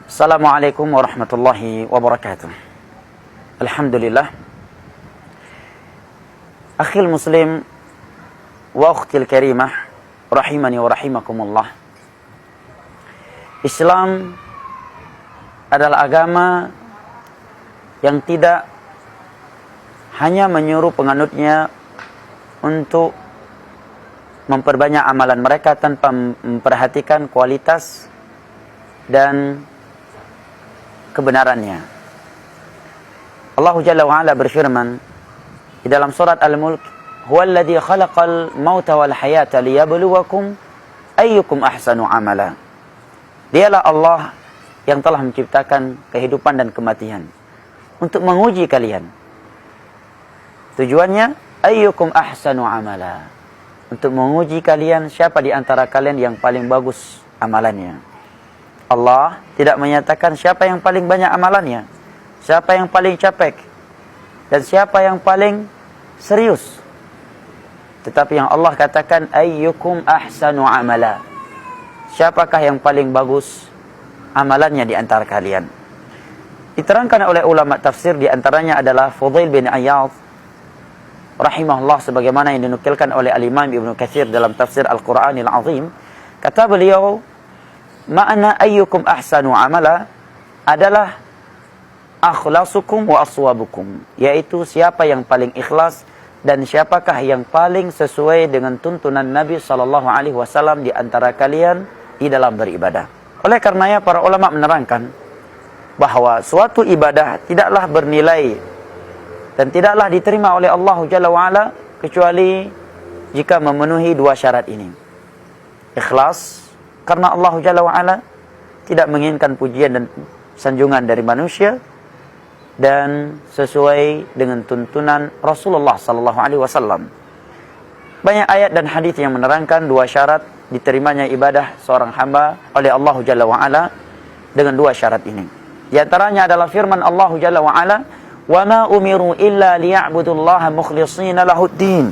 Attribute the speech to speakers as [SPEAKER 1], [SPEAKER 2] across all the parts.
[SPEAKER 1] Assalamualaikum warahmatullahi wabarakatuh. Alhamdulillah. Akhil muslim wa ukhtil karimah, rahimani wa rahimakumullah. Islam adalah agama yang tidak hanya menyuruh penganutnya untuk memperbanyak amalan mereka tanpa memperhatikan kualitas dan kebenarannya. Allah Jalla wa Ala berfirman di dalam surat Al-Mulk, "Huwallazi khalaqal mauta wal hayata liyabluwakum ayyukum ahsanu amala." Dialah Allah yang telah menciptakan kehidupan dan kematian untuk menguji kalian. Tujuannya ayyukum ahsanu amala, untuk menguji kalian siapa di antara kalian yang paling bagus amalannya. Allah tidak menyatakan siapa yang paling banyak amalannya, siapa yang paling capek, dan siapa yang paling serius. Tetapi yang Allah katakan ayyukum ahsanu amala, siapakah yang paling bagus amalannya di antara kalian. Diterangkan oleh ulama tafsir, di antaranya adalah Fudail bin Iyadh rahimahullah, sebagaimana yang dinukilkan oleh Al-Imam Ibnu Katsir dalam tafsir Al-Qur'anil Azim. Kata beliau, makna ayyukum ahsanu amala adalah akhlasukum wa aswabukum, yaitu siapa yang paling ikhlas dan siapakah yang paling sesuai dengan tuntunan Nabi SAW di antara kalian di dalam beribadah. Oleh karenanya para ulama menerangkan bahwa suatu ibadah tidaklah bernilai dan tidaklah diterima oleh Allah Jalla wa'ala kecuali jika memenuhi dua syarat ini. Ikhlas, karena Allah Jalla wa'ala tidak menginginkan pujian dan sanjungan dari manusia, dan sesuai dengan tuntunan Rasulullah SAW. Banyak ayat dan hadis yang menerangkan dua syarat diterimanya ibadah seorang hamba oleh Allah Jalla wa'ala dengan dua syarat ini. Di antaranya adalah firman Allah Jalla wa'ala, وَمَا أُمِرُوا إِلَّا لِيَعْبُدُوا اللَّهَ مُخْلِصِينَ لَهُ الدِّينَ.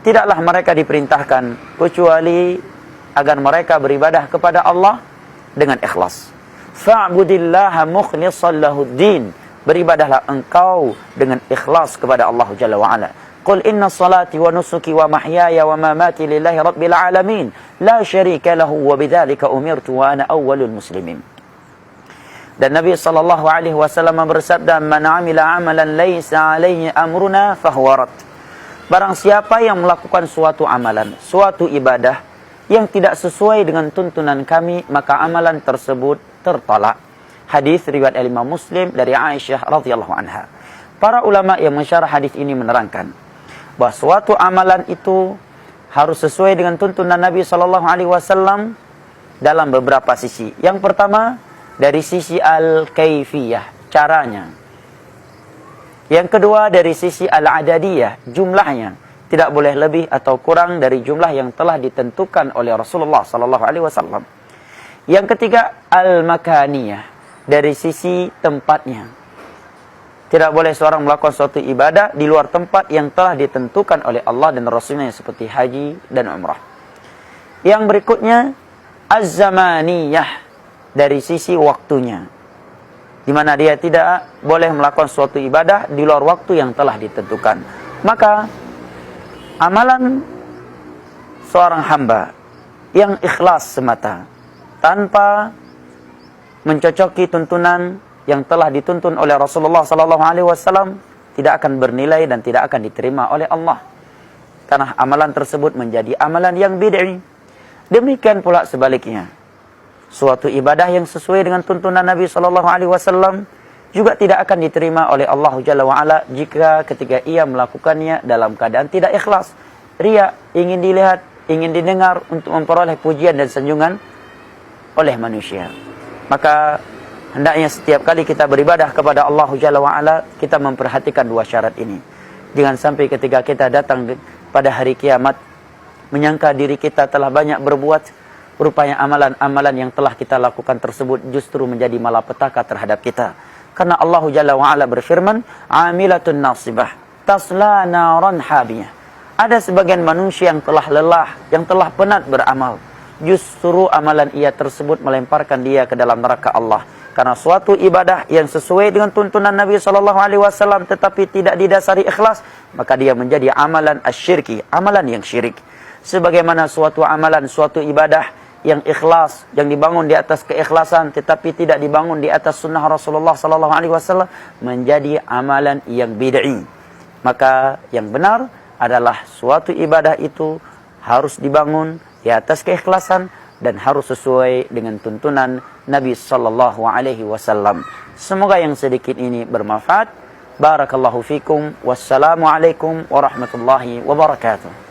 [SPEAKER 1] Tidaklah mereka diperintahkan kecuali agar mereka beribadah kepada Allah dengan ikhlas. Fa'budillaha mukhlishan lahuddin. Beribadahlah engkau dengan ikhlas kepada Allah Jalla wa Ala. Qul inna salati wa nusuki wa mahyaya wa mamati lillahi rabbil alamin. La syarika lahu wa bidzalika umirtu wa ana awwalul muslimin. Dan Nabi SAW bersabda, "Man 'amila 'amalan laisa 'alaihi amruna fahuwa rad." Barang siapa yang melakukan suatu amalan, suatu ibadah yang tidak sesuai dengan tuntunan kami, maka amalan tersebut tertolak. Hadis riwayat Imam Muslim dari Aisyah radhiyallahu anha. Para ulama yang mensyarah hadis ini menerangkan bahwa suatu amalan itu harus sesuai dengan tuntunan Nabi SAW dalam beberapa sisi. Yang pertama, dari sisi al-kaifiyah, caranya. Yang kedua, dari sisi al-adadiyah, jumlahnya. Tidak boleh lebih atau kurang dari jumlah yang telah ditentukan oleh Rasulullah SAW. Yang ketiga, al-makaniyah, dari sisi tempatnya. Tidak boleh seorang melakukan suatu ibadah di luar tempat yang telah ditentukan oleh Allah dan Rasulnya, seperti haji dan umrah. Yang berikutnya, az-zamaniyah, dari sisi waktunya, di mana dia tidak boleh melakukan suatu ibadah di luar waktu yang telah ditentukan. Maka amalan seorang hamba yang ikhlas semata, tanpa mencocoki tuntunan yang telah dituntun oleh Rasulullah SAW, tidak akan bernilai dan tidak akan diterima oleh Allah, karena amalan tersebut menjadi amalan yang bid'ah. Demikian pula sebaliknya, suatu ibadah yang sesuai dengan tuntunan Nabi SAW juga tidak akan diterima oleh Allah Jalla wa'ala jika ketika ia melakukannya dalam keadaan tidak ikhlas. Riya, ingin dilihat, ingin didengar untuk memperoleh pujian dan sanjungan oleh manusia. Maka hendaknya setiap kali kita beribadah kepada Allah Jalla wa'ala, kita memperhatikan dua syarat ini. Jangan sampai ketika kita datang pada hari kiamat menyangka diri kita telah banyak berbuat, rupanya amalan-amalan yang telah kita lakukan tersebut justru menjadi malapetaka terhadap kita. Karena Allah Jalla wa'ala berfirman, "Amilatun nasibah, tasla naran habiyah." Ada sebagian manusia yang telah lelah, yang telah penat beramal. Justru amalan ia tersebut melemparkan dia ke dalam neraka Allah, Karena suatu ibadah yang sesuai dengan tuntunan Nabi SAW tetapi tidak didasari ikhlas, maka dia menjadi amalan asyirki, amalan yang syirik. Sebagaimana suatu amalan, suatu ibadah yang ikhlas, yang dibangun di atas keikhlasan tetapi tidak dibangun di atas sunnah Rasulullah SAW, menjadi amalan yang bid'i. Maka yang benar adalah suatu ibadah itu harus dibangun di atas keikhlasan dan harus sesuai dengan tuntunan Nabi sallallahu alaihi wasallam. Semoga yang sedikit ini bermanfaat. Barakallahu fikum. Wassalamu alaikum warahmatullahi wabarakatuh.